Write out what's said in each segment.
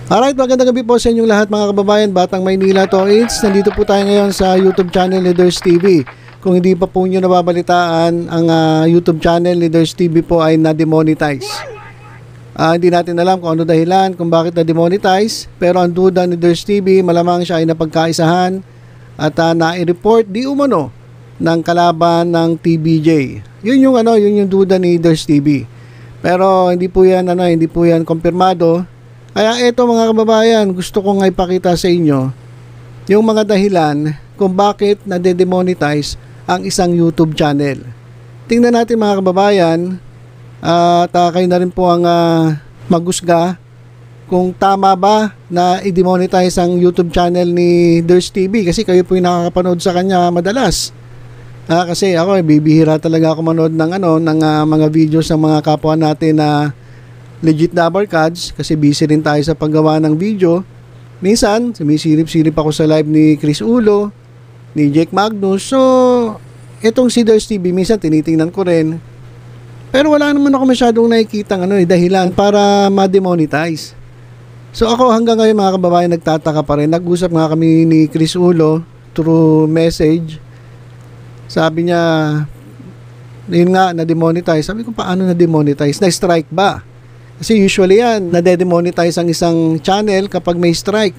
Alright, magandang gabi po sa inyong lahat mga kababayan, Batang Maynila to it's. Nandito po tayo ngayon sa YouTube channel ni Ders TV. Kung hindi pa po nyo nababalitaan, ang YouTube channel ni Ders TV po ay na-demonetize. Hindi natin alam kung ano dahilan, kung bakit na-demonetize. Pero ang duda ni Ders TV, malamang siya ay napagkaisahan at na-report di umano ng kalaban ng TBJ. Yun yung duda ni Ders TV. Pero hindi po yan kumpirmado. Kaya eto mga kababayan, gusto kong ipakita sa inyo yung mga dahilan kung bakit nade-demonetize ang isang YouTube channel. Tingnan natin mga kababayan at kayo na rin po ang magusga kung tama ba na i-demonetize ang YouTube channel ni Ders TV kasi kayo po yung nakakapanood sa kanya madalas. Kasi ako bibihira talaga ako manood ng mga videos ng mga kapwa natin na legit na barkads kasi busy rin tayo sa paggawa ng video. Minsan, sumisilip-silip ako sa live ni Chris Ulo, ni Jake Magnus. So, itong si Ders TV, minsan tinitingnan ko rin. Pero wala naman ako masyadong nakikita dahilan para ma-demonetize. So, ako hanggang ngayon mga kababayan nagtataka pa rin. Nag-usap nga kami ni Chris Ulo through message. Sabi niya, yun nga, na-demonetize. Sabi ko, paano na-demonetize? Na-strike ba? Kasi usually yan, nade-demonetize ang isang channel kapag may strike.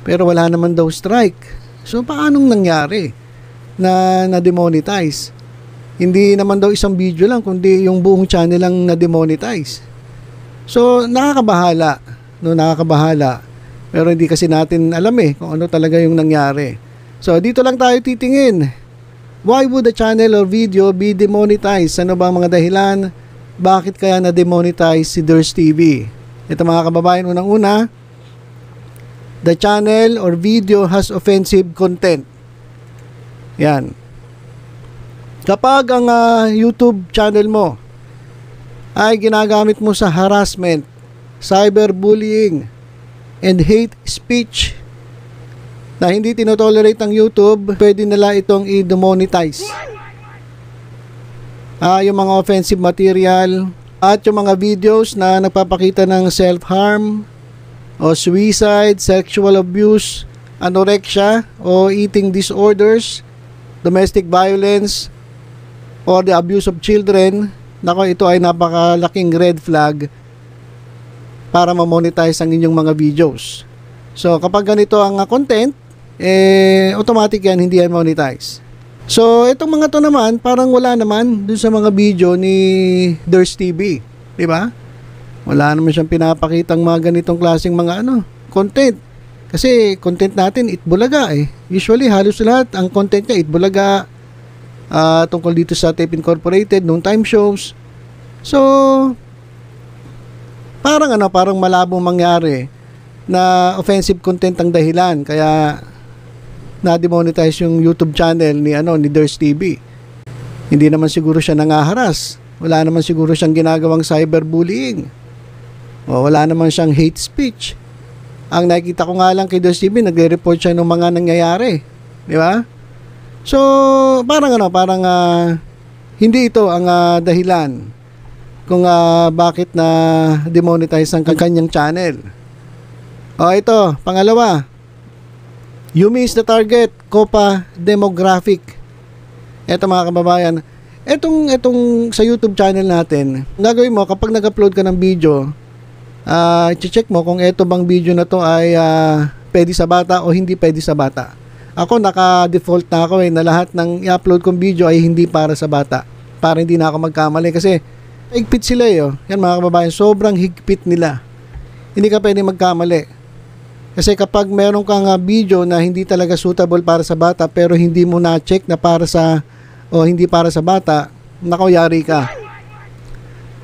Pero wala naman daw strike. So paanong nangyari na na-demonetize? Hindi naman daw isang video lang, kundi yung buong channel lang na-demonetize. So nakakabahala. Nakakabahala. Pero hindi kasi natin alam kung ano talaga yung nangyari. So dito lang tayo titingin. Why would a channel or video be demonetized? Ano ba ang mga dahilan? Bakit kaya na-demonetize si Ders TV? Ito mga kababayan, unang-una, the channel or video has offensive content. Yan. Kapag ang YouTube channel mo ay ginagamit mo sa harassment, cyberbullying, and hate speech na hindi tinotolerate ng YouTube, pwede nila itong i-demonetize. Yung mga offensive material at yung mga videos na nagpapakita ng self-harm o suicide, sexual abuse, anorexia o eating disorders, domestic violence or the abuse of children. Nako, ito ay napakalaking red flag para ma-monetize ang inyong mga videos. So kapag ganito ang content, automatic yan, hindi yan monetize. So, itong mga to naman, parang wala naman dun sa mga video ni Ders TV. Diba? Wala naman siyang pinapakitang mga ganitong klaseng mga content. Kasi content natin, itbulaga Usually, halos lahat, ang content niya, itbulaga. Tungkol dito sa Tape Incorporated, noong time shows. So, parang malabong mangyari na offensive content ang dahilan. Kaya na-demonetize yung YouTube channel ni Ders TV. Hindi naman siguro siya nangaharas. Wala naman siguro siyang ginagawang cyberbullying. O wala naman siyang hate speech. Ang nakikita ko nga lang kay Ders TV, nagre-report siya ng mga nangyayari. Di ba? So, parang hindi ito ang dahilan kung bakit na demonetize ang kanyang channel. O ito, pangalawa, you miss the target, COPA demographic. Eto mga kababayan, etong sa YouTube channel natin, gagawin mo kapag nag-upload ka ng video, i-check mo kung eto bang video na to ay pwede sa bata o hindi pwede sa bata. Ako naka-default na ako na lahat ng i-upload kong video ay hindi para sa bata. Para hindi na ako magkamali kasi higpit sila Yan mga kababayan, sobrang higpit nila. Hindi ka pwede magkamali. Kasi kapag meron kang video na hindi talaga suitable para sa bata pero hindi mo na-check na hindi para sa bata, nako, yari ka.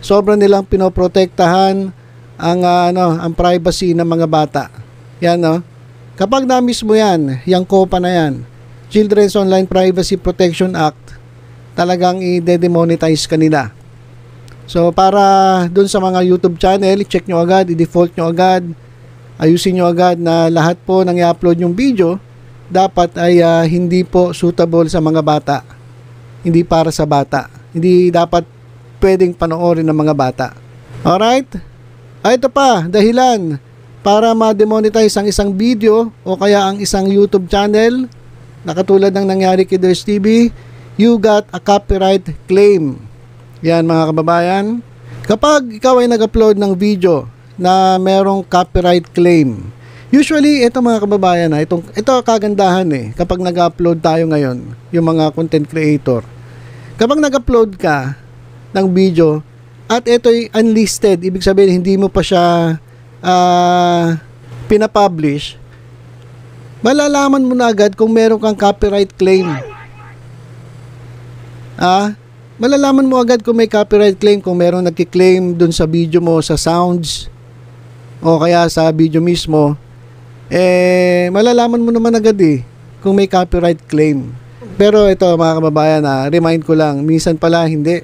Sobrang nilang pinoprotektahan ang privacy ng mga bata. Yan Kapag na-miss mo yung COPA na yan, Children's Online Privacy Protection Act, talagang i-demonetize kanila. So para dun sa mga YouTube channel, check nyo agad, i-default nyo agad, ayusin nyo agad na lahat po nang i-upload yung video dapat ay hindi po suitable sa mga bata. Hindi para sa bata. Hindi dapat pwedeng panoorin ng mga bata. Alright? Ito pa, dahilan para ma-demonetize ang isang video o kaya ang isang YouTube channel na katulad ng nangyari kay Ders TV, you got a copyright claim. Yan mga kababayan. Kapag ikaw ay nag-upload ng video na merong copyright claim, usually ito mga kababayan, ito kagandahan kapag nag-upload tayo ngayon, yung mga content creator. Kapag nag-upload ka ng video at ito'y unlisted, ibig sabihin hindi mo pa siya pinapublish, malalaman mo na agad kung meron kang copyright claim. Malalaman mo agad kung may copyright claim, kung meron nagki-claim dun sa video mo, sa sounds o kaya sa video mismo, malalaman mo naman agad kung may copyright claim. Pero ito mga kababayan, remind ko lang, minsan pala hindi.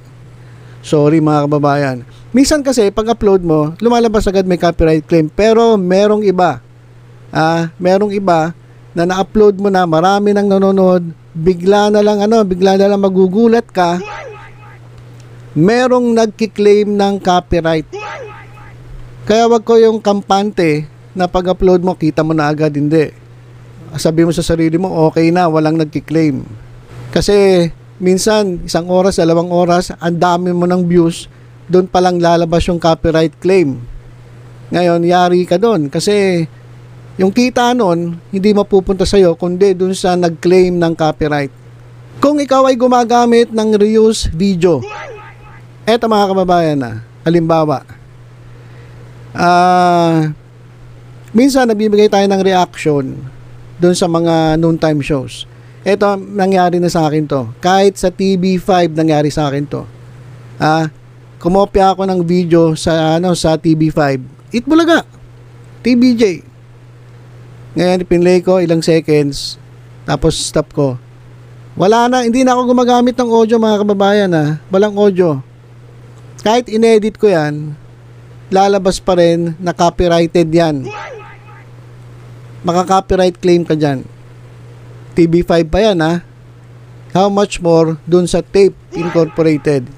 Sorry mga kababayan. Minsan kasi pag upload mo, lumalabas agad may copyright claim, pero merong iba. Merong iba na na-upload mo na, marami nang nanonood, bigla na lang magugulat ka, merong nagki-claim ng copyright. Kaya wag ko yung kampante na pag-upload mo, kita mo na agad, hindi. Sabi mo sa sarili mo, okay na, walang nagki-claim. Kasi minsan, 1 oras, 2 oras, ang dami mo ng views, doon palang lalabas yung copyright claim. Ngayon, yari ka doon kasi yung kita nun, hindi mapupunta sa'yo kundi doon sa nag-claim ng copyright. Kung ikaw ay gumagamit ng reuse video, eto mga kababayan halimbawa, minsan nabibigay tayo ng reaction doon sa mga noontime shows. Eto, nangyari na sa akin to. Kahit sa TV5 nangyari sa akin to. Kumopya ako ng video sa TV5. Itbulaga, TBJ. Ngayon pinlay ko ilang seconds, tapos stop ko. Wala na, hindi na ako gumagamit ng audio mga kababayan Walang audio. Kahit inedit ko yan, lalabas pa rin na copyrighted yan. Maka-copyright claim ka dyan. TV5 pa yan How much more dun sa Tape Incorporated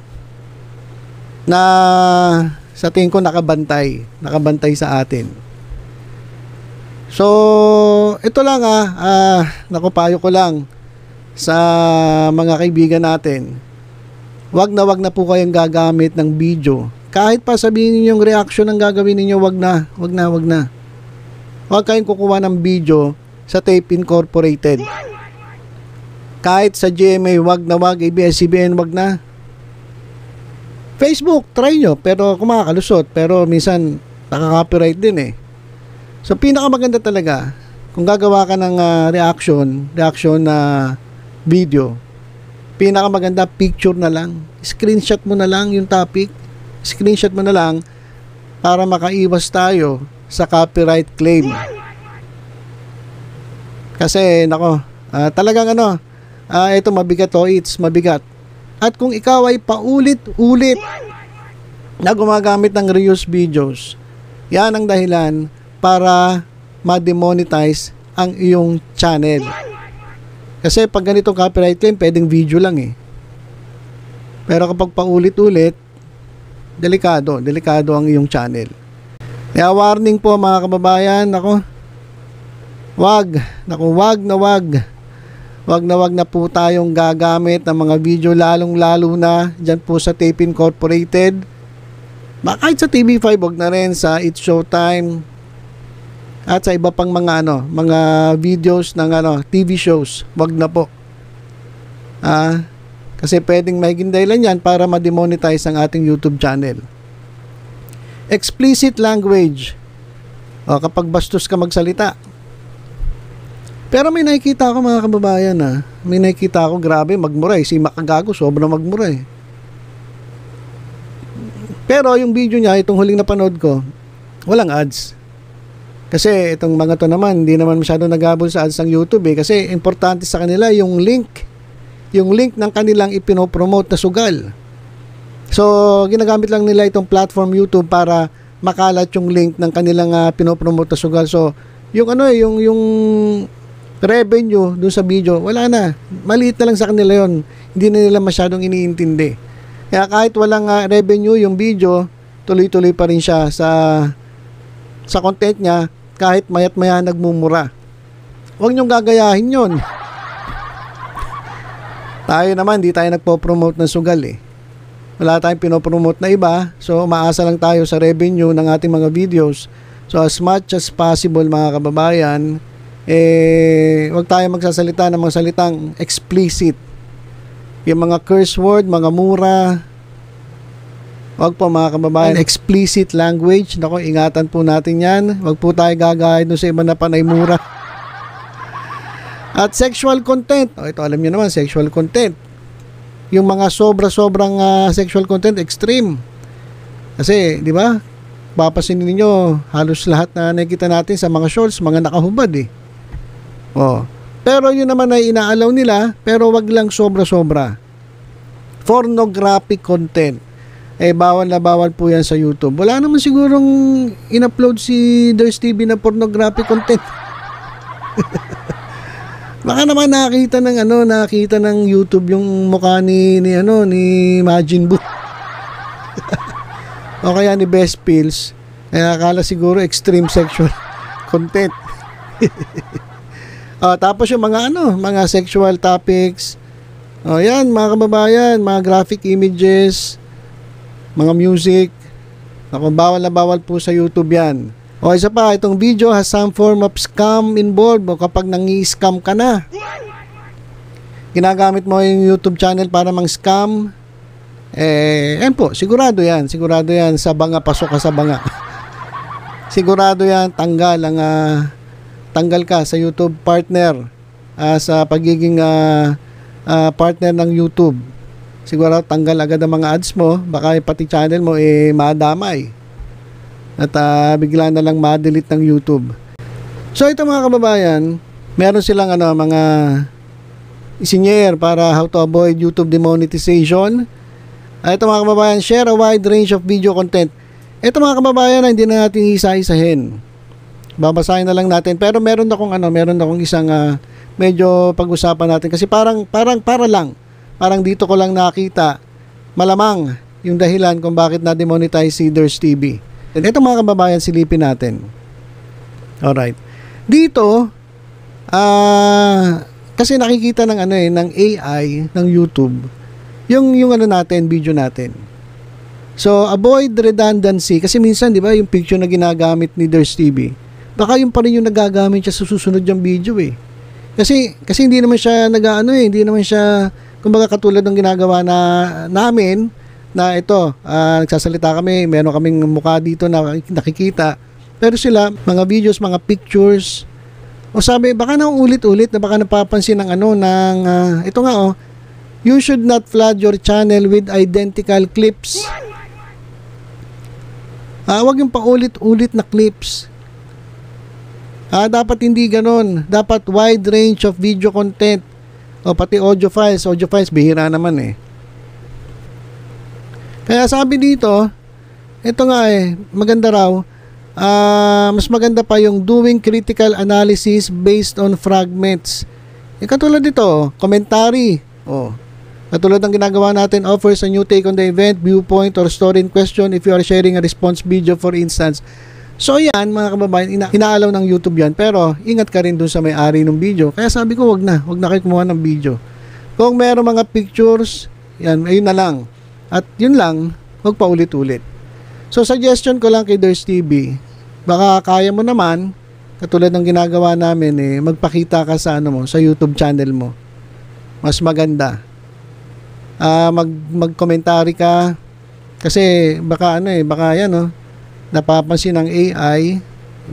na sa tingin ko nakabantay sa atin. So ito lang nakupayo ko lang sa mga kaibigan natin, wag na po kayong gagamit ng video. Kahit pa sabihin niyo yung reaction ang gagawin niyo, wag na. Wag kayong kukuha ng video sa Tape Incorporated. Kahit sa GMA, wag, ABS-CBN, wag na. Facebook, try nyo, pero kumakalusot, pero minsan nakaka-copyright din So pinakamaganda talaga, kung gagawa ka ng reaction na video, pinakamaganda picture na lang, screenshot mo na lang yung topic, screenshot mo na lang para makaiwas tayo sa copyright claim. Kasi talagang ito mabigat it's mabigat. At kung ikaw ay paulit-ulit na gumagamit ng reuse videos, yan ang dahilan para ma-demonetize ang iyong channel. Kasi pag ganitong copyright claim, pwedeng video lang Pero kapag paulit-ulit, delikado ang iyong channel. Kaya warning po mga kababayan, wag na po tayong gagamit ng mga video, lalong-lalo na dyan po sa Tape Incorporated. Kahit sa TV5, wag na rin sa It's Showtime at sa iba pang mga videos ng TV shows, wag na po. Kasi pwedeng maging dahilan yan para ma-demonetize ang ating YouTube channel. Explicit language. Kapag bastos ka magsalita. Pero may nakikita ako mga kababayan may nakikita ako, grabe, magmura si Makagago, sobrang magmura Pero yung video niya, itong huling napanood ko, walang ads. Kasi itong mga to naman, hindi naman masyado naghabol sa ads ng YouTube kasi importante sa kanila yung link ng kanilang ipinopromote na sugal. So ginagamit lang nila itong platform YouTube para makalat yung link ng kanilang pinopromote na sugal. So yung yung revenue dun sa video, wala na. Maliit na lang sa kanila yon. Hindi na nila masyadong iniintindi. Kaya kahit walang revenue yung video, tuloy-tuloy pa rin siya sa content niya kahit mayat maya nagmumura. Huwag nyong gagayahin yon. Tayo naman, di tayo nagpo-promote ng sugal eh. Wala tayong pinopromote na iba. So umaasa lang tayo sa revenue ng ating mga videos. So as much as possible mga kababayan, wag tayo magsasalita ng mga salitang explicit. Yung mga curse word, mga mura, wag po mga kababayan. Explicit language, nako, ingatan po natin yan. Wag po tayo gagawin doon sa iba na panay mura. At sexual content. Ito alam niyo naman, sexual content. Yung mga sobrang sexual content, extreme. Kasi, di ba? Papasinin niyo halos lahat na nakikita natin sa mga shorts, mga nakahubad eh. Oh. Pero yun naman ay inaalaw nila, pero wag lang sobra-sobra. Pornographic content. Bawal na bawal po yan sa YouTube. Wala naman sigurong in-upload si Ders TV na pornographic content. Baka naman nakita ng YouTube yung mukha ni Majin Buu. O kaya ni Best Pills. Akala siguro extreme sexual content. Tapos yung mga sexual topics. Yan mga kababayan, mga graphic images, mga music. Bawal na bawal po sa YouTube yan. Isa pa, itong video has some form of scam involved. Kapag nangi-scam ka na, ginagamit mo yung YouTube channel para mang-scam, yan po, sigurado yan, sa banga, pasok ka sa banga. Sigurado yan, tanggal ka sa YouTube partner, sa pagiging partner ng YouTube. Sigurado tanggal agad ang mga ads mo, baka pati channel mo madamay. At bigla na lang ma-delete ng YouTube. So ito mga kababayan, meron silang mga isinyer para how to avoid YouTube demonetization. Ito mga kababayan, share a wide range of video content. Ito mga kababayan, hindi na natin isa-isahin. Babasahin na lang natin. Pero meron akong isang medyo pag-usapan natin kasi parang dito ko lang nakita malamang yung dahilan kung bakit na-demonetize si Ders TV. Ito mga kababayan, silipin natin. Alright. Dito, kasi nakikita ng AI, ng YouTube, yung video natin. So, avoid redundancy. Kasi minsan, di ba, yung picture na ginagamit ni Ders TV, baka yung pa rin yung nagagamit siya sa susunod yung video eh. Kasi hindi naman siya hindi naman siya, kumbaga katulad ng ginagawa namin, na ito, nagsasalita kami, meron kaming mukha dito na nakikita, pero sila, mga videos, mga pictures, sabi, baka na ulit-ulit na baka napapansin ng ito nga you should not flood your channel with identical clips. Wag yung paulit-ulit na clips. Dapat hindi ganon, dapat wide range of video content, pati audio files, bihira naman eh. Kaya sabi dito, ito nga maganda raw, mas maganda pa yung doing critical analysis based on fragments. Katulad dito, commentary. Katulad ng ginagawa natin, offers a new take on the event, viewpoint, or story in question if you are sharing a response video for instance. So yan mga kababayan, inaalaw ng YouTube yan, pero ingat ka rin dun sa may-ari ng video. Kaya sabi ko, wag na kayo kumuha ng video. Kung meron mga pictures, yan, ayun na lang. At yun lang, huwag pa ulit-ulit. So suggestion ko lang kay Ders TV, baka kaya mo naman, katulad ng ginagawa namin magpakita ka sa sa YouTube channel mo. Mas maganda. Mag-commentary ka kasi baka baka yan napapansin ng AI,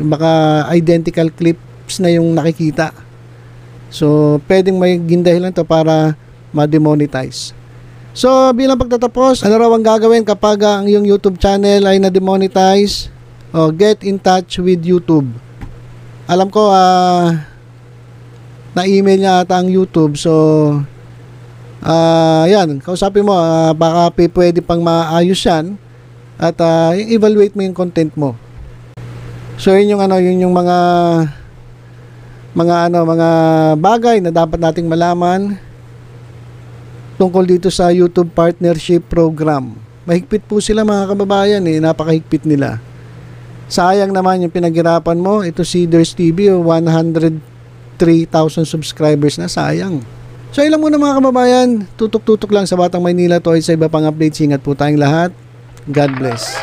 baka identical clips na yung nakikita. So pwedeng may gindahilan to para ma-demonetize. So, bilang pagtatapos, ano raw ang gagawin kapag ang iyong YouTube channel ay na-demonetize? Get in touch with YouTube. Alam ko, na-email niya ata ang YouTube. So, yan, kausapin mo, baka pwede pang maayos yan at evaluate mo yung content mo. So, yun yung mga bagay na dapat nating malaman tungkol dito sa YouTube Partnership Program. Mahigpit po sila mga kababayan napakahigpit nila. Sayang naman yung pinaghirapan mo. Ito si Ders TV, 103,000 subscribers na, sayang. So ilang muna mga kababayan, tutok-tutok lang sa Batang Maynila to ay sa iba pang updates. Ingat po tayong lahat. God bless.